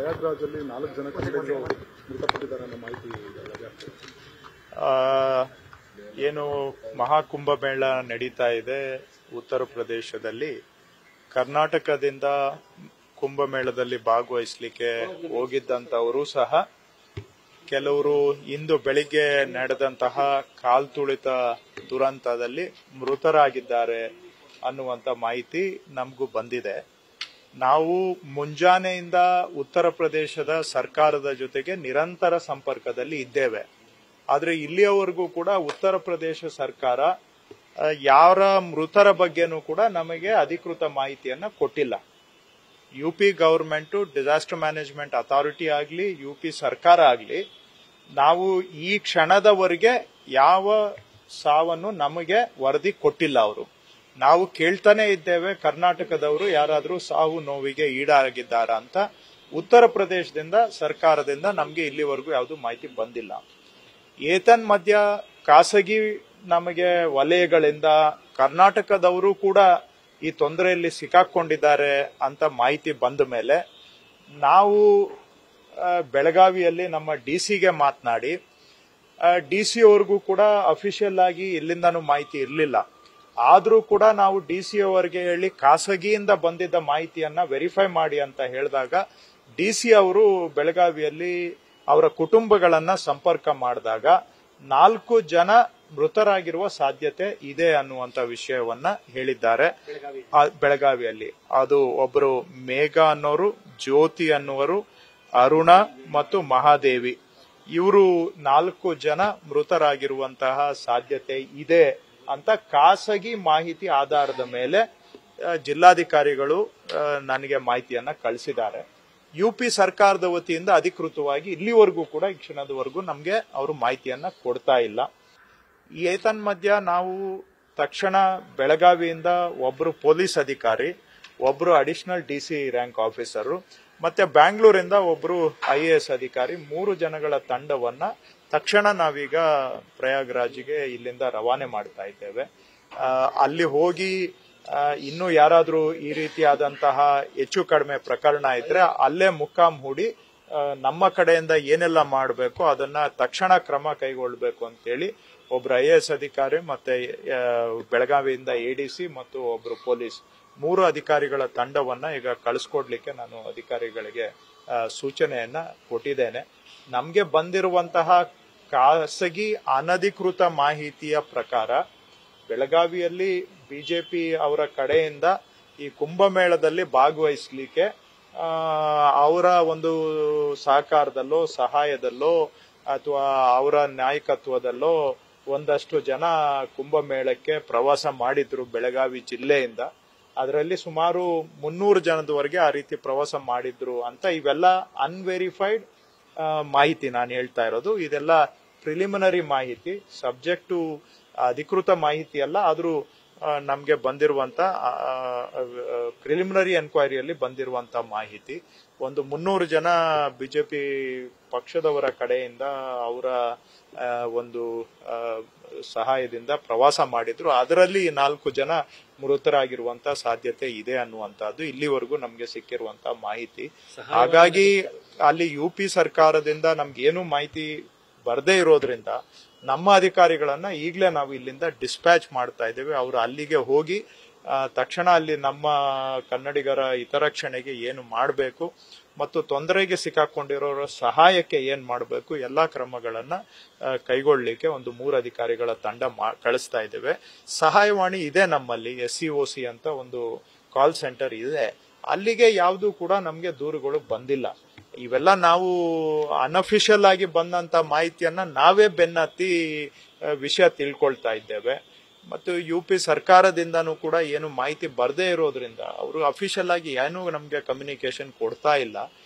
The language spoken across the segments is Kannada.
ಪ್ರಯಾಗ್ರಾಜಲ್ಲಿ 4 ಜನ ಕನ್ನಡಿಗರು ಮೃತಪಟ್ಟಿದ್ದಾರೆ ಅನ್ನೋ ಮಾಹಿತಿ ಏನು ಮಹಾಕುಂಭಮೇಳ ನಡೀತಾ ಇದೆ ಉತ್ತರ ಪ್ರದೇಶದಲ್ಲಿ. ಕರ್ನಾಟಕದಿಂದ ಕುಂಭಮೇಳದಲ್ಲಿ ಭಾಗವಹಿಸಲಿಕ್ಕೆ ಹೋಗಿದ್ದಂತವರು ಸಹ ಕೆಲವರು ಇಂದು ಬೆಳಿಗ್ಗೆ ನಡೆದಂತಹ ಕಾಲ್ತುಳಿತ ದುರಂತದಲ್ಲಿ ಮೃತರಾಗಿದ್ದಾರೆ ಅನ್ನುವಂತ ಮಾಹಿತಿ ನಮಗೂ ಬಂದಿದೆ. ನಾವು ಮುಂಜಾನೆಯಿಂದ ಉತ್ತರ ಪ್ರದೇಶದ ಸರ್ಕಾರದ ಜೊತೆಗೆ ನಿರಂತರ ಸಂಪರ್ಕದಲ್ಲಿ ಇದ್ದೇವೆ. ಆದ್ರೆ ಇಲ್ಲಿಯವರೆಗೂ ಕೂಡ ಉತ್ತರ ಪ್ರದೇಶ ಸರ್ಕಾರ ಯಾರ ಮೃತರ ಬಗ್ಗೆನೂ ಕೂಡ ನಮಗೆ ಅಧಿಕೃತ ಮಾಹಿತಿಯನ್ನ ಕೊಟ್ಟಿಲ್ಲ. UP government disaster management authority ಆಗಲಿ ಯುಪಿ ಸರ್ಕಾರ ಆಗಲಿ ನಾವು ಈ ಕ್ಷಣದವರೆಗೆ ಯಾವ ಸಾವನ್ನು ನಮಗೆ ವರದಿ ಕೊಟ್ಟಿಲ್ಲ. ಅವರು ನಾವು ಕೇಳ್ತಾನೆ ಇದ್ದೇವೆ, ಕರ್ನಾಟಕದವರು ಯಾರಾದರೂ ಸಾವು ನೋವಿಗೆ ಈಡಾಗಿದ್ದಾರಾ ಅಂತ. ಉತ್ತರ ಪ್ರದೇಶದಿಂದ ಸರ್ಕಾರದಿಂದ ನಮಗೆ ಇಲ್ಲಿವರೆಗೂ ಯಾವುದು ಮಾಹಿತಿ ಬಂದಿಲ್ಲ. ಏತನ್ ಮಧ್ಯ ಖಾಸಗಿ ನಮಗೆ ವಲಯಗಳಿಂದ ಕರ್ನಾಟಕದವರು ಕೂಡ ಈ ತೊಂದರೆಯಲ್ಲಿ ಸಿಕ್ಕಾಕೊಂಡಿದ್ದಾರೆ ಅಂತ ಮಾಹಿತಿ ಬಂದ ಮೇಲೆ ನಾವು ಬೆಳಗಾವಿಯಲ್ಲಿ ನಮ್ಮ ಡಿಸಿಗೆ ಮಾತನಾಡಿ, ಡಿಸಿ ಅವ್ರಿಗೂ ಕೂಡ ಅಫಿಷಿಯಲ್ ಆಗಿ ಇಲ್ಲಿಂದನೂ ಮಾಹಿತಿ ಇರಲಿಲ್ಲ. ಆದ್ರೂ ಕೂಡ ನಾವು ಡಿಸಿ ಅವರಿಗೆ ಹೇಳಿ ಖಾಸಗಿಯಿಂದ ಬಂದಿದ್ದ ಮಾಹಿತಿಯನ್ನ ವೆರಿಫೈ ಮಾಡಿ ಅಂತ ಹೇಳಿದಾಗ ಡಿಸಿ ಅವರು ಬೆಳಗಾವಿಯಲ್ಲಿ ಅವರ ಕುಟುಂಬಗಳನ್ನ ಸಂಪರ್ಕ ಮಾಡಿದಾಗ 4 ಜನ ಮೃತರಾಗಿರುವ ಸಾಧ್ಯತೆ ಇದೆ ಅನ್ನುವಂತ ವಿಷಯವನ್ನ ಹೇಳಿದ್ದಾರೆ ಬೆಳಗಾವಿಯಲ್ಲಿ. ಅದು ಒಬ್ಬರು ಮೇಘ ಅನ್ನೋರು, ಜ್ಯೋತಿ ಅನ್ನುವರು, ಅರುಣ ಮತ್ತು ಮಹಾದೇವಿ, ಇವರು 4 ಜನ ಮೃತರಾಗಿರುವಂತಹ ಸಾಧ್ಯತೆ ಇದೆ ಅಂತ ಖಾಸಗಿ ಮಾಹಿತಿ ಆಧಾರದ ಮೇಲೆ ಜಿಲ್ಲಾಧಿಕಾರಿಗಳು ನನಗೆ ಮಾಹಿತಿಯನ್ನ ಕಳಿಸಿದ್ದಾರೆ. ಯುಪಿ ಸರ್ಕಾರದ ವತಿಯಿಂದ ಅಧಿಕೃತವಾಗಿ ಇಲ್ಲಿವರೆಗೂ ಕೂಡ ಈ ಕ್ಷಣದವರೆಗೂ ನಮಗೆ ಅವರು ಮಾಹಿತಿಯನ್ನ ಕೊಡ್ತಾ ಇಲ್ಲ. ಏತನ್ ಮಧ್ಯ ನಾವು ತಕ್ಷಣ ಬೆಳಗಾವಿಯಿಂದ ಒಬ್ಬರು ಪೊಲೀಸ್ ಅಧಿಕಾರಿ, ಒಬ್ಬರು ಅಡಿಷನಲ್ ಡಿಸಿ ರ್ಯಾಂಕ್ ಆಫೀಸರ್ ಮತ್ತೆ ಬ್ಯಾಂಗ್ಳೂರಿಂದ ಒಬ್ಬರು IAS ಅಧಿಕಾರಿ, 3 ಜನಗಳ ತಂಡವನ್ನ ತಕ್ಷಣ ನಾವೀಗ ಪ್ರಯಾಗ್ರಾಜ್ಗೆ ಇಲ್ಲಿಂದ ರವಾನೆ ಮಾಡ್ತಾ ಇದ್ದೇವೆ. ಅಲ್ಲಿ ಹೋಗಿ ಇನ್ನು ಯಾರಾದ್ರೂ ಈ ರೀತಿಯಾದಂತಹ ಹೆಚ್ಚು ಕಡಿಮೆ ಪ್ರಕರಣ ಇದ್ರೆ ಅಲ್ಲೇ ಮುಕ್ಕಾಂ ಹೂಡಿ ನಮ್ಮ ಕಡೆಯಿಂದ ಏನೆಲ್ಲ ಮಾಡಬೇಕು ಅದನ್ನ ತಕ್ಷಣ ಕ್ರಮ ಕೈಗೊಳ್ಳಬೇಕು ಅಂತೇಳಿ ಒಬ್ರು IAS ಅಧಿಕಾರಿ ಮತ್ತೆ ಬೆಳಗಾವಿಯಿಂದ ADC ಮತ್ತು ಒಬ್ರು ಪೊಲೀಸ್ 3 ಅಧಿಕಾರಿಗಳ ತಂಡವನ್ನ ಈಗ ಕಳಿಸ್ಕೊಡ್ಲಿಕ್ಕೆ ನಾನು ಅಧಿಕಾರಿಗಳಿಗೆ ಸೂಚನೆಯನ್ನ ಕೊಟ್ಟಿದ್ದೇನೆ. ನಮ್ಗೆ ಬಂದಿರುವಂತಹ ಖಾಸಗಿ ಅನಧಿಕೃತ ಮಾಹಿತಿಯ ಪ್ರಕಾರ ಬೆಳಗಾವಿಯಲ್ಲಿ ಬಿಜೆಪಿ ಅವರ ಕಡೆಯಿಂದ ಈ ಕುಂಭಮೇಳದಲ್ಲಿ ಭಾಗವಹಿಸಲಿಕ್ಕೆ ಅವರ ಒಂದು ಸಹಕಾರದಲ್ಲೋ ಸಹಾಯದಲ್ಲೋ ಅಥವಾ ಅವರ ನಾಯಕತ್ವದಲ್ಲೋ ಒಂದಷ್ಟು ಜನ ಕುಂಭಮೇಳಕ್ಕೆ ಪ್ರವಾಸ ಮಾಡಿದ್ರು ಬೆಳಗಾವಿ ಜಿಲ್ಲೆಯಿಂದ. ಅದರಲ್ಲಿ ಸುಮಾರು 300 ಜನದವರೆಗೆ ಆ ರೀತಿ ಪ್ರವಾಸ ಮಾಡಿದ್ರು ಅಂತ ಇವೆಲ್ಲ ಅನ್ವೆರಿಫೈಡ್ ಮಾಹಿತಿ ನಾನು ಹೇಳ್ತಾ ಇರೋದು. ಇದೆಲ್ಲ ಪ್ರಿಲಿಮಿನರಿ ಮಾಹಿತಿ, ಸಬ್ಜೆಕ್ಟ್ ಟು ಅಧಿಕೃತ ಮಾಹಿತಿ ಅಲ್ಲ. ಆದ್ರೂ ನಮ್ಗೆ ಬಂದಿರುವಂತ ಪ್ರಿಲಿಮಿನರಿ ಎನ್ಕ್ವೈರಿಯಲ್ಲಿ ಬಂದಿರುವಂತ ಮಾಹಿತಿ ಒಂದು 300 ಜನ ಬಿಜೆಪಿ ಪಕ್ಷದವರ ಕಡೆಯಿಂದ ಅವರ ಒಂದು ಸಹಾಯದಿಂದ ಪ್ರವಾಸ ಮಾಡಿದ್ರು. ಅದರಲ್ಲಿ 4 ಜನ ಮೃತರಾಗಿರುವಂತ ಸಾಧ್ಯತೆ ಇದೆ ಅನ್ನುವಂತಹದ್ದು ಇಲ್ಲಿವರೆಗೂ ನಮ್ಗೆ ಸಿಕ್ಕಿರುವಂತ ಮಾಹಿತಿ. ಹಾಗಾಗಿ ಅಲ್ಲಿ ಯುಪಿ ಸರ್ಕಾರದಿಂದ ನಮ್ಗೆ ಏನು ಮಾಹಿತಿ ಬರದೇ ಇರೋದ್ರಿಂದ ನಮ್ಮ ಅಧಿಕಾರಿಗಳನ್ನ ಈಗಲೇ ನಾವು ಇಲ್ಲಿಂದ ಡಿಸ್ಪ್ಯಾಚ್ ಮಾಡ್ತಾ ಇದ್ದೇವೆ. ಅವರು ಅಲ್ಲಿಗೆ ಹೋಗಿ ತಕ್ಷಣ ಅಲ್ಲಿ ನಮ್ಮ ಕನ್ನಡಿಗರ ಹಿತರಕ್ಷಣೆಗೆ ಏನು ಮಾಡಬೇಕು ಮತ್ತು ತೊಂದರೆಗೆ ಸಿಕ್ಕಾಕೊಂಡಿರೋರ ಸಹಾಯಕ್ಕೆ ಏನ್ ಮಾಡಬೇಕು ಎಲ್ಲಾ ಕ್ರಮಗಳನ್ನ ಕೈಗೊಳ್ಳಲಿಕ್ಕೆ ಒಂದು 3 ಅಧಿಕಾರಿಗಳ ತಂಡ ಕಳಿಸ್ತಾ ಇದ್ದೇವೆ. ಸಹಾಯವಾಣಿ ಇದೆ ನಮ್ಮಲ್ಲಿ, SCOC ಅಂತ ಒಂದು ಕಾಲ್ ಸೆಂಟರ್ ಇದೆ. ಅಲ್ಲಿಗೆ ಯಾವುದು ಕೂಡ ನಮ್ಗೆ ದೂರುಗಳು ಬಂದಿಲ್ಲ. ಇವೆಲ್ಲ ನಾವು ಅನ್ಅಫಿಷಿಯಲ್ ಆಗಿ ಬಂದಂತ ಮಾಹಿತಿಯನ್ನ ನಾವೇ ಬೆನ್ನತ್ತಿ ವಿಷಯ ತಿಳ್ಕೊಳ್ತಾ ಇದ್ದೇವೆ. ಮತ್ತು ಯುಪಿ ಸರ್ಕಾರದಿಂದನೂ ಕೂಡ ಏನು ಮಾಹಿತಿ ಬರದೇ ಇರೋದ್ರಿಂದ ಅವರು ಅಫಿಷಿಯಲ್ ಆಗಿ ಏನೂ ನಮ್ಗೆ ಕಮ್ಯುನಿಕೇಶನ್ ಕೊಡ್ತಾ ಇಲ್ಲ.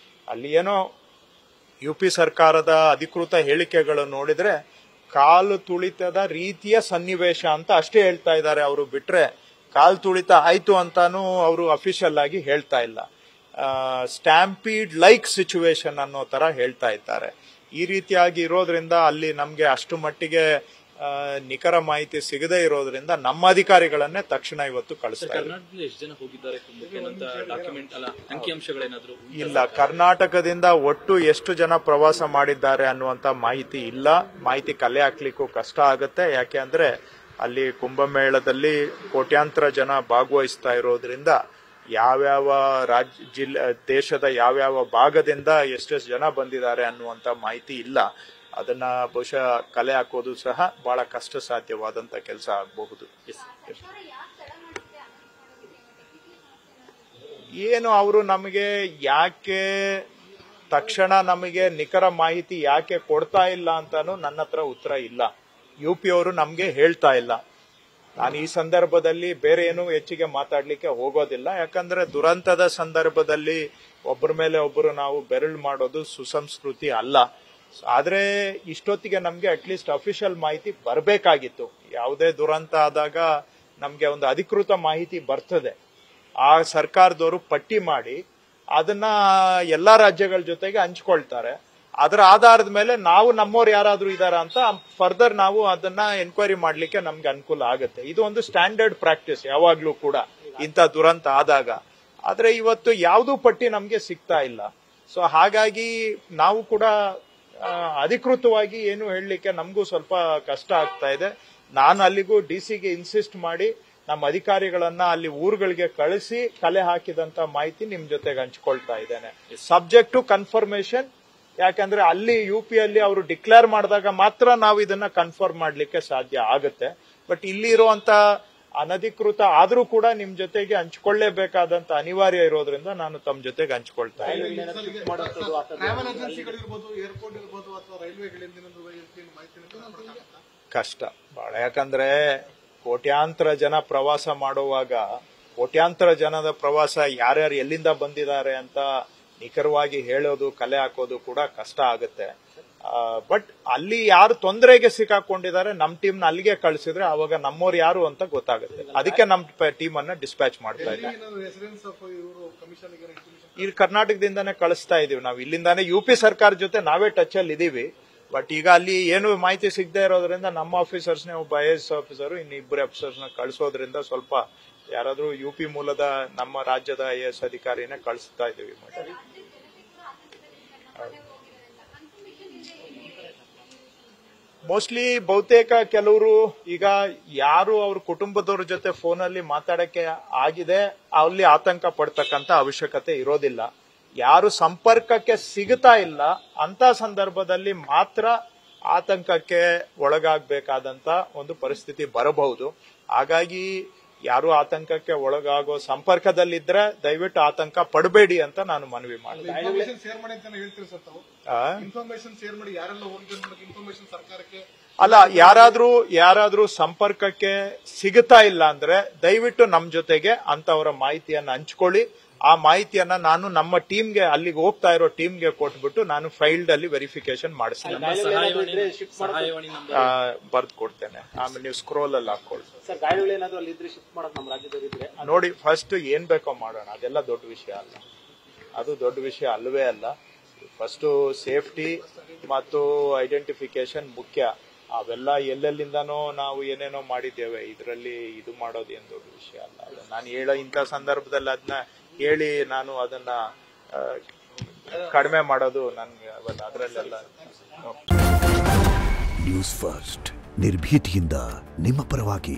ಅಲ್ಲಿ ಏನೋ ಯುಪಿ ಸರ್ಕಾರದ ಅಧಿಕೃತ ಹೇಳಿಕೆಗಳು ನೋಡಿದ್ರೆ ಕಾಲು ತುಳಿತದ ರೀತಿಯ ಸನ್ನಿವೇಶ ಅಂತ ಅಷ್ಟೇ ಹೇಳ್ತಾ ಇದ್ದಾರೆ ಅವರು, ಬಿಟ್ರೆ ಕಾಲು ತುಳಿತ ಆಯ್ತು ಅಂತಾನು ಅವರು ಅಫಿಷಿಯಲ್ ಆಗಿ ಹೇಳ್ತಾ ಇಲ್ಲ. ಸ್ಟ್ಯಾಂಪೀಡ್ ಲೈಕ್ ಸಿಚುವೇಶನ್ ಅನ್ನೋ ತರ ಹೇಳ್ತಾ ಇದ್ದಾರೆ. ಈ ರೀತಿಯಾಗಿ ಇರೋದ್ರಿಂದ ಅಲ್ಲಿ ನಮ್ಗೆ ಅಷ್ಟು ಮಟ್ಟಿಗೆ ನಿಖರ ಮಾಹಿತಿ ಸಿಗದೇ ಇರೋದ್ರಿಂದ ನಮ್ಮ ಅಧಿಕಾರಿಗಳನ್ನೇ ತಕ್ಷಣ ಇವತ್ತು ಕಳಿಸ್ತಾ ಕರ್ನಾಟಕದಲ್ಲಿ ಎಷ್ಟು ಜನ ಹೋಗಿದ್ದಾರೆ ಡಾಕ್ಯುಮೆಂಟ್ ಅಲ್ಲ ಅಂಕಿಅಂಶಗಳೇನಾದ್ರು ಇಲ್ಲ. ಕರ್ನಾಟಕದಿಂದ ಒಟ್ಟು ಎಷ್ಟು ಜನ ಪ್ರವಾಸ ಮಾಡಿದ್ದಾರೆ ಅನ್ನುವಂತ ಮಾಹಿತಿ ಇಲ್ಲ. ಮಾಹಿತಿ ಕಲೆ ಹಾಕ್ಲಿಕ್ಕೂ ಕಷ್ಟ ಆಗುತ್ತೆ. ಯಾಕೆ ಅಂದ್ರೆ ಅಲ್ಲಿ ಕುಂಭಮೇಳದಲ್ಲಿ ಕೋಟ್ಯಾಂತರ ಜನ ಭಾಗವಹಿಸ್ತಾ ಇರೋದ್ರಿಂದ ಯಾವ್ಯಾವ ದೇಶದ ಯಾವ್ಯಾವ ಭಾಗದಿಂದ ಎಷ್ಟೆಷ್ಟು ಜನ ಬಂದಿದ್ದಾರೆ ಅನ್ನುವಂತ ಮಾಹಿತಿ ಇಲ್ಲ. ಅದನ್ನ ಬಹುಶಃ ಕಲೆ ಹಾಕೋದು ಸಹ ಬಹಳ ಕಷ್ಟ ಸಾಧ್ಯವಾದಂತ ಕೆಲಸ ಆಗಬಹುದು. ಏನು ಅವರು ನಮಗೆ ಯಾಕೆ ತಕ್ಷಣ ನಮಗೆ ನಿಖರ ಮಾಹಿತಿ ಯಾಕೆ ಕೊಡ್ತಾ ಇಲ್ಲ ಅಂತಾನು ನನ್ನ ಹತ್ರ ಉತ್ತರ ಇಲ್ಲ. UP ಅವರು ನಮ್ಗೆ ಹೇಳ್ತಾ ಇಲ್ಲ. ನಾನು ಈ ಸಂದರ್ಭದಲ್ಲಿ ಬೇರೆ ಏನು ಹೆಚ್ಚಿಗೆ ಮಾತಾಡ್ಲಿಕ್ಕೆ ಹೋಗೋದಿಲ್ಲ. ಯಾಕಂದ್ರೆ ದುರಂತದ ಸಂದರ್ಭದಲ್ಲಿ ಒಬ್ಬರ ಮೇಲೆ ಒಬ್ಬರು ನಾವು ಬೆರಳು ಮಾಡೋದು ಸುಸಂಸ್ಕೃತಿ ಅಲ್ಲ. ಆದ್ರೆ ಇಷ್ಟೊತ್ತಿಗೆ ನಮ್ಗೆ ಅಟ್ಲೀಸ್ಟ್ ಅಫಿಷಿಯಲ್ ಮಾಹಿತಿ ಬರಬೇಕಾಗಿತ್ತು. ಯಾವುದೇ ದುರಂತ ಆದಾಗ ನಮ್ಗೆ ಒಂದು ಅಧಿಕೃತ ಮಾಹಿತಿ ಬರ್ತದೆ. ಆ ಸರ್ಕಾರದವರು ಪಟ್ಟಿ ಮಾಡಿ ಅದನ್ನ ಎಲ್ಲಾ ರಾಜ್ಯಗಳ ಜೊತೆಗೆ ಹಂಚ್ಕೊಳ್ತಾರೆ. ಅದರ ಆಧಾರದ ಮೇಲೆ ನಾವು ನಮ್ಮವ್ರು ಯಾರಾದ್ರೂ ಇದಾರ ಅಂತ ಫರ್ದರ್ ನಾವು ಅದನ್ನ ಎನ್ಕ್ವೈರಿ ಮಾಡ್ಲಿಕ್ಕೆ ನಮ್ಗೆ ಅನುಕೂಲ ಆಗುತ್ತೆ. ಇದು ಒಂದು ಸ್ಟ್ಯಾಂಡರ್ಡ್ ಪ್ರಾಕ್ಟೀಸ್ ಯಾವಾಗ್ಲೂ ಕೂಡ ಇಂಥ ದುರಂತ ಆದಾಗ. ಆದ್ರೆ ಇವತ್ತು ಯಾವುದೂ ಪಟ್ಟಿ ನಮ್ಗೆ ಸಿಗ್ತಾ ಇಲ್ಲ. ಸೊ ಹಾಗಾಗಿ ನಾವು ಕೂಡ ಅಧಿಕೃತವಾಗಿ ಏನು ಹೇಳಲಿಕ್ಕೆ ನಮಗೂ ಸ್ವಲ್ಪ ಕಷ್ಟ ಆಗ್ತಾ ಇದೆ. ನಾನು ಅಲ್ಲಿಗೂ DC-ಗೆ ಇನ್ಸಿಸ್ಟ್ ಮಾಡಿ ನಮ್ಮ ಅಧಿಕಾರಿಗಳನ್ನ ಅಲ್ಲಿ ಊರುಗಳಿಗೆ ಕಳಿಸಿ ಕಲೆ ಹಾಕಿದಂತ ಮಾಹಿತಿ ನಿಮ್ ಜೊತೆಗೆ ಹಂಚ್ಕೊಳ್ತಾ ಇದ್ದೇನೆ. Subject to confirmation. ಯಾಕಂದ್ರೆ ಅಲ್ಲಿ UP-ಯಲ್ಲಿ ಅವರು ಡಿಕ್ಲೇರ್ ಮಾಡಿದಾಗ ಮಾತ್ರ ನಾವು ಇದನ್ನ ಕನ್ಫರ್ಮ್ ಮಾಡ್ಲಿಕ್ಕೆ ಸಾಧ್ಯ ಆಗುತ್ತೆ. ಬಟ್ ಇಲ್ಲಿ ಇರುವಂತ ಅನಧಿಕೃತ ಆದ್ರೂ ಕೂಡ ನಿಮ್ ಜೊತೆಗೆ ಹಂಚ್ಕೊಳ್ಳೇಬೇಕಾದಂತ ಅನಿವಾರ್ಯ ಇರೋದ್ರಿಂದ ನಾನು ತಮ್ಮ ಜೊತೆಗೆ ಹಂಚ್ಕೊಳ್ತಾ ಇದ್ದೀನಿ. ಕಷ್ಟ ಬಹಳ. ಯಾಕಂದ್ರೆ ಕೋಟ್ಯಾಂತರ ಜನ ಪ್ರವಾಸ ಮಾಡುವಾಗ ಕೋಟ್ಯಾಂತರ ಜನದ ಪ್ರವಾಸ ಯಾರ್ಯಾರು ಎಲ್ಲಿಂದ ಬಂದಿದ್ದಾರೆ ಅಂತ ನಿಖರವಾಗಿ ಹೇಳೋದು ಕಲೆ ಹಾಕೋದು ಕೂಡ ಕಷ್ಟ ಆಗುತ್ತೆ. ಬಟ್ ಅಲ್ಲಿ ಯಾರು ತೊಂದರೆಗೆ ಸಿಕ್ಕಾಕೊಂಡಿದ್ದಾರೆ ನಮ್ಮ ಟೀಮ್ ನ ಅಲ್ಲಿಗೆ ಕಳಿಸಿದ್ರೆ ಅವಾಗ ನಮ್ಮವ್ರು ಯಾರು ಅಂತ ಗೊತ್ತಾಗುತ್ತೆ. ಅದಕ್ಕೆ ನಮ್ಮ ಟೀಮ್ ಅನ್ನ ಡಿಸ್ಪ್ಯಾಚ್ ಮಾಡ್ತಾ ಇದ್ದೀವಿ. ಈ ಕರ್ನಾಟಕದಿಂದಾನೇ ಕಳಿಸ್ತಾ ಇದೀವಿ ನಾವು. ಇಲ್ಲಿಂದಾನೇ UP ಸರ್ಕಾರ ಜೊತೆ ನಾವೇ ಟಚ್ ಅಲ್ಲಿ ಇದೀವಿ. ಬಟ್ ಈಗ ಅಲ್ಲಿ ಏನು ಮಾಹಿತಿ ಸಿಗದೆ ಇರೋದ್ರಿಂದ ನಮ್ಮ ಆಫೀಸರ್ಸ್ನೇ ಒಬ್ಬ IAS ಆಫೀಸರ್ ಇನ್ನಿಬ್ಬರು ಆಫೀಸರ್ಸ್ ನ ಕಳಿಸೋದ್ರಿಂದ ಸ್ವಲ್ಪ ಯಾರಾದ್ರೂ UP ಮೂಲದ ನಮ್ಮ ರಾಜ್ಯದ IAS ಅಧಿಕಾರಿನೇ ಕಳಿಸ್ತಾ ಇದೀವಿ. ಮೋಸ್ಟ್ಲಿ ಬಹುತೇಕ ಕೆಲವರು ಈಗ ಯಾರು ಅವ್ರ ಕುಟುಂಬದವ್ರ ಜೊತೆ ಫೋನಲ್ಲಿ ಮಾತಾಡಕ್ಕೆ ಆಗಿದೆ ಅಲ್ಲಿ ಆತಂಕ ಪಡ್ತಕ್ಕಂತ ಅವಶ್ಯಕತೆ ಇರೋದಿಲ್ಲ. ಯಾರು ಸಂಪರ್ಕಕ್ಕೆ ಸಿಗುತ್ತಾ ಇಲ್ಲ ಅಂತ ಸಂದರ್ಭದಲ್ಲಿ ಮಾತ್ರ ಆತಂಕಕ್ಕೆ ಒಳಗಾಗಬೇಕಾದಂತ ಒಂದು ಪರಿಸ್ಥಿತಿ ಬರಬಹುದು. ಹಾಗಾಗಿ ಯಾರು ಆತಂಕಕ್ಕೆ ಒಳಗಾಗೋ ಸಂಪರ್ಕದಲ್ಲಿದ್ರೆ ದಯವಿಟ್ಟು ಆತಂಕ ಪಡಬೇಡಿ ಅಂತ ನಾನು ಮನವಿ ಮಾಡ್ತೀನಿ. ಅಲ್ಲ, ಯಾರಾದ್ರೂ ಸಂಪರ್ಕಕ್ಕೆ ಸಿಗುತ್ತಾ ಇಲ್ಲ ಅಂದ್ರೆ ದಯವಿಟ್ಟು ನಮ್ ಜೊತೆಗೆ ಅಂತವರ ಮಾಹಿತಿಯನ್ನ ಹಂಚ್ಕೊಳ್ಳಿ. ಆ ಮಾಹಿತಿಯನ್ನ ನಾನು ನಮ್ಮ ಟೀಮ್ಗೆ ಅಲ್ಲಿಗೆ ಹೋಗ್ತಾ ಇರೋ ಟೀಮ್ಗೆ ಕೊಟ್ಬಿಟ್ಟು ನಾನು ಫೈಲ್ಡ್ ಅಲ್ಲಿ ವೆರಿಫಿಕೇಶನ್ ಮಾಡಿಸ್ತೀನಿ, ಬರ್ದು ಕೊಡ್ತೇನೆ. ಆಮೇಲೆ ನೀವು ಸ್ಕ್ರೋಲ್ ಅಲ್ಲಿ ಹಾಕೊಳ್ಳಿ. ನೋಡಿ, ಫಸ್ಟ್ ಏನ್ ಬೇಕೋ ಮಾಡೋಣ, ಅದೆಲ್ಲ ದೊಡ್ಡ ವಿಷಯ ಅಲ್ಲ. ಅದು ದೊಡ್ಡ ವಿಷಯ ಅಲ್ಲವೇ ಅಲ್ಲ. ಫಸ್ಟ್ ಸೇಫ್ಟಿ ಮತ್ತು ಐಡೆಂಟಿಫಿಕೇಶನ್ ಮುಖ್ಯ. ಅವೆಲ್ಲ ಎಲ್ಲೆಲ್ಲಿಂದನೋ ನಾವು ಏನೇನೋ ಮಾಡಿದ್ದೇವೆ, ಇದರಲ್ಲಿ ಇದು ಮಾಡೋದು ಏನ್ ದೊಡ್ಡ ವಿಷಯ ಅಲ್ಲ. ನಾನು ಹೇಳೋ ಇಂಥ ಸಂದರ್ಭದಲ್ಲಿ ಅದನ್ನ ಹೇಳಿ ನಾನು ಅದನ್ನ ಕಡಿಮೆ ಮಾಡೋದು ನನ್ಗೆ ಅದರಲ್ಲೆಲ್ಲ. ನ್ಯೂಸ್ ಫಸ್ಟ್ ನಿರ್ಭೀತಿಯಿಂದ ನಿಮ್ಮ ಪರವಾಗಿ.